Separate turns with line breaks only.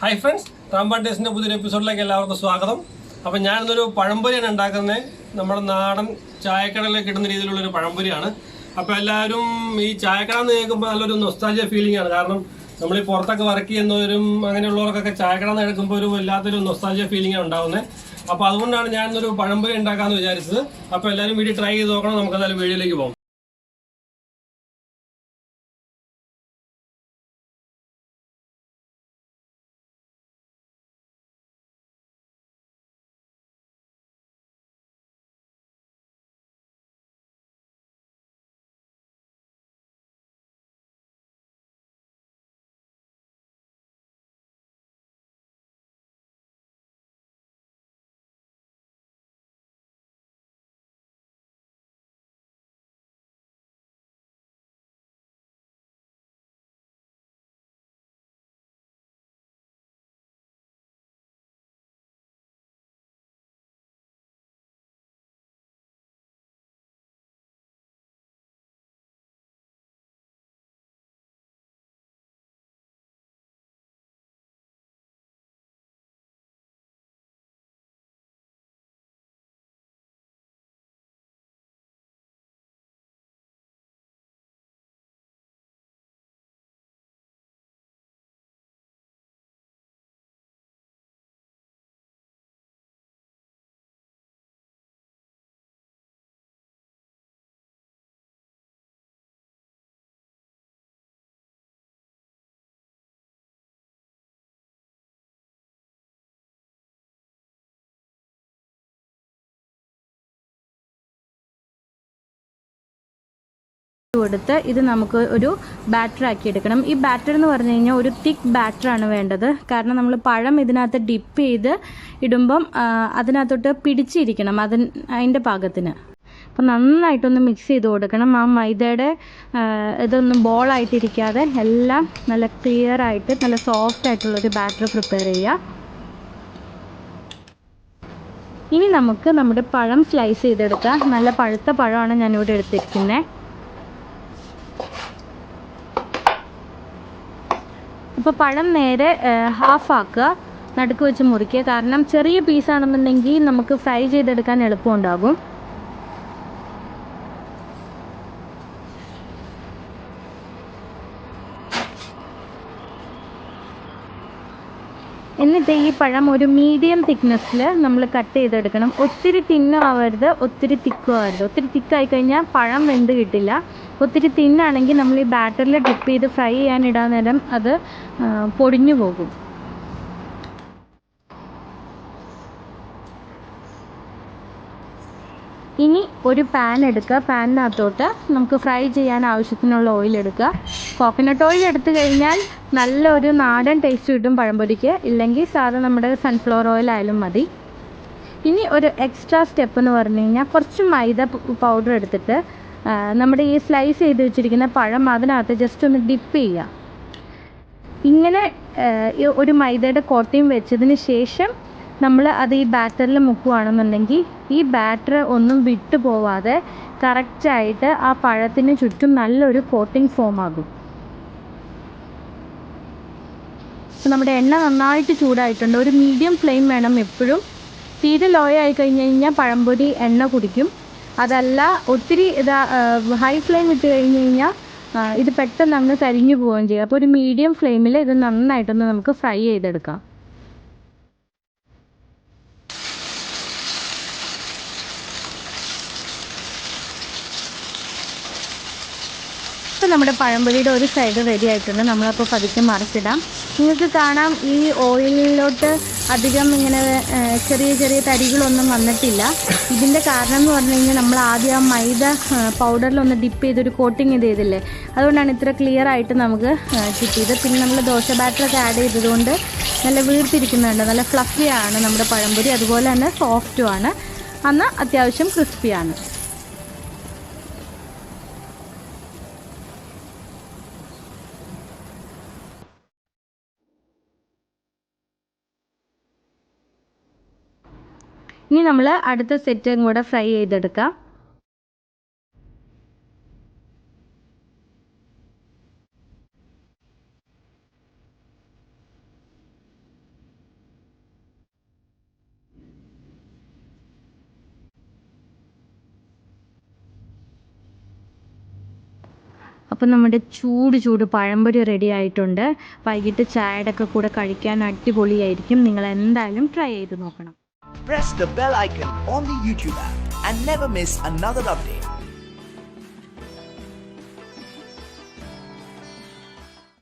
Hi friends, റാംപാണ്ടേഴ്സിൻ്റെ പുതിയൊരു എപ്പിസോഡിലേക്ക് എല്ലാവർക്കും സ്വാഗതം. അപ്പം ഞാനിന്നൊരു പഴംപൊരിയാണ് ഉണ്ടാക്കുന്നത്. നമ്മുടെ നാടൻ ചായക്കടയിലേക്ക് കിട്ടുന്ന രീതിയിലുള്ളൊരു പഴംപൊരിയാണ്. അപ്പോൾ എല്ലാവരും ഈ ചായക്കട എന്ന് കേൾക്കുമ്പോൾ നല്ലൊരു നൊസ്റ്റാൾജിയ ഫീലിംഗ് ആണ്. കാരണം നമ്മൾ ഈ പുറത്തൊക്കെ വർക്ക് ചെയ്യുന്നവരും അങ്ങനെയുള്ളവർക്കൊക്കെ ചായക്കട എന്ന് കേൾക്കുമ്പോൾ ഒരു വല്ലാത്തൊരു നൊസ്റ്റാൾജിയ ഫീലിംഗ് ആണ് ഉണ്ടാകുന്നത്. അപ്പോൾ അതുകൊണ്ടാണ് ഞാനിന്നൊരു പഴംപൊരി ഉണ്ടാക്കാമെന്ന് വിചാരിച്ചത്. അപ്പോൾ എല്ലാവരും വീഡിയോ ട്രൈ ചെയ്ത് നോക്കണം. നമുക്ക് എന്തായാലും വീഡിയോയിലേക്ക് പോകാം.
കൊടുത്ത് ഇത് നമുക്ക് ഒരു ബാറ്റർ ആക്കി എടുക്കണം. ഈ ബാറ്റർ എന്ന് പറഞ്ഞു കഴിഞ്ഞാൽ ഒരു തിക്ക് ബാറ്ററാണ് വേണ്ടത്. കാരണം നമ്മൾ പഴം ഇതിനകത്ത് ഡിപ്പ് ചെയ്ത് ഇടുമ്പം അതിനകത്തോട്ട് പിടിച്ചിരിക്കണം അതിൻ്റെ പാകത്തിന്. അപ്പം നന്നായിട്ടൊന്ന് മിക്സ് ചെയ്ത് കൊടുക്കണം. ആ മൈദയുടെ ഇതൊന്നും ബോളായിട്ടിരിക്കാതെ എല്ലാം നല്ല ക്ലിയർ ആയിട്ട് നല്ല സോഫ്റ്റ് ആയിട്ടുള്ളൊരു ബാറ്റർ പ്രിപ്പയർ ചെയ്യുക. ഇനി നമുക്ക് നമ്മുടെ പഴം സ്ലൈസ് ചെയ്തെടുക്കാം. നല്ല പഴുത്ത പഴമാണ് ഞാനിവിടെ എടുത്തിരിക്കുന്നത്. ഇപ്പോൾ പഴം നേരെ ഹാഫ് ആക്കുക, നടുക്ക് വെച്ച് മുറിക്കുക. കാരണം ചെറിയ പീസാണെന്നുണ്ടെങ്കിൽ നമുക്ക് ഫ്രൈ ചെയ്തെടുക്കാൻ എളുപ്പമുണ്ടാകും. എന്നിട്ട് ഈ പഴം ഒരു മീഡിയം തിക്നെസ്സിൽ നമ്മൾ കട്ട് ചെയ്തെടുക്കണം. ഒത്തിരി തിന്നും ആവരുത്, ഒത്തിരി തിക്കും ആവരുത്. ഒത്തിരി തിക്കായി കഴിഞ്ഞാൽ പഴം വെന്ത് കിട്ടില്ല. ഒത്തിരി തിന്നാണെങ്കിൽ നമ്മൾ ഈ ബാറ്ററിൽ ഡിപ്പ് ചെയ്ത് ഫ്രൈ ചെയ്യാൻ ഇടാൻ നേരം അത് പൊടിഞ്ഞു പോകും. ഇനി ഒരു പാൻ എടുക്കുക. പാനിനകത്തോട്ട് നമുക്ക് ഫ്രൈ ചെയ്യാൻ ആവശ്യത്തിനുള്ള ഓയിൽ എടുക്കുക. കോക്കനട്ട് ഓയിൽ എടുത്തു കഴിഞ്ഞാൽ നല്ലൊരു നാടൻ ടേസ്റ്റ് കിട്ടും പഴംപൊരിക്ക്. ഇല്ലെങ്കിൽ സാധാരണ നമ്മുടെ സൺഫ്ലവർ ഓയിൽ ആയാലും മതി. ഇനി ഒരു എക്സ്ട്രാ സ്റ്റെപ്പ് എന്ന് പറഞ്ഞു കഴിഞ്ഞാൽ കുറച്ച് മൈദ പൗഡർ എടുത്തിട്ട് നമ്മുടെ ഈ സ്ലൈസ് ചെയ്ത് വെച്ചിരിക്കുന്ന പഴം അതിനകത്ത് ജസ്റ്റ് ഒന്ന് ഡിപ്പ് ചെയ്യുക. ഇങ്ങനെ ഒരു മൈദയുടെ കോട്ടിങ് വെച്ചതിന് ശേഷം നമ്മൾ അത് ഈ ബാറ്ററിൽ മുക്കുകയാണെന്നുണ്ടെങ്കിൽ ഈ ബാറ്റർ ഒന്നും വിട്ടു പോവാതെ കറക്റ്റായിട്ട് ആ പഴത്തിന് ചുറ്റും നല്ലൊരു കോട്ടിങ് ഫോം ആകും. അപ്പോൾ നമ്മുടെ എണ്ണ നന്നായിട്ട് ചൂടായിട്ടുണ്ട്. ഒരു മീഡിയം ഫ്ലെയിം വേണം എപ്പോഴും. തീരെ ലോ ആയി കഴിഞ്ഞ് കഴിഞ്ഞാൽ പഴംപൊരി എണ്ണ കുടിക്കും. അതല്ല ഒത്തിരി ഹൈ ഫ്ലെയിം ഇട്ട് കഴിഞ്ഞ് കഴിഞ്ഞാൽ ഇത് പെട്ടെന്ന് അങ്ങ് കരിഞ്ഞു പോവുകയും ചെയ്യും. അപ്പോൾ ഒരു മീഡിയം ഫ്ലെയിമിൽ ഇത് നന്നായിട്ടൊന്ന് നമുക്ക് ഫ്രൈ ചെയ്തെടുക്കാം. ഇപ്പോൾ നമ്മുടെ പഴംപൊരിയുടെ ഒരു സൈഡ് റെഡി ആയിട്ടുണ്ട്. നമ്മളപ്പോൾ പതുക്കെ മറിച്ചിടാം. നിങ്ങൾക്ക് കാണാം ഈ ഓയിലിലോട്ട് അധികം ഇങ്ങനെ ചെറിയ ചെറിയ തരികളൊന്നും വന്നിട്ടില്ല. ഇതിൻ്റെ കാരണം എന്ന് പറഞ്ഞു കഴിഞ്ഞാൽ നമ്മൾ ആദ്യം ആ മൈദ പൗഡറിലൊന്ന് ഡിപ്പ് ചെയ്തൊരു കോട്ടിങ് ചെയ്തില്ലേ, അതുകൊണ്ടാണ് ഇത്ര ക്ലിയർ ആയിട്ട് നമുക്ക് കിട്ടിയത്. പിന്നെ നമ്മൾ ദോശ ബാറ്ററൊക്കെ ആഡ് ചെയ്തതുകൊണ്ട് നല്ല വീർത്തിരിക്കുന്നുണ്ട്. നല്ല ഫ്ലഫിയാണ് നമ്മുടെ പഴംപൊരി. അതുപോലെ തന്നെ സോഫ്റ്റുമാണ്, എന്നാൽ അത്യാവശ്യം ക്രിസ്പിയാണ്. ഇനി നമ്മൾ അടുത്ത സെറ്റും കൂടെ ഫ്രൈ ചെയ്തെടുക്കാം. അപ്പോൾ നമ്മുടെ ചൂട് പഴംപൊരി റെഡി ആയിട്ടുണ്ട്. വൈകിട്ട് ചായയുടെ ഒക്കെ കൂടെ കഴിക്കാൻ അടിപൊളിയായിരിക്കും. നിങ്ങൾ എന്തായാലും ട്രൈ ചെയ്ത് നോക്കണം.
Press the bell icon on the YouTube app and never miss another update.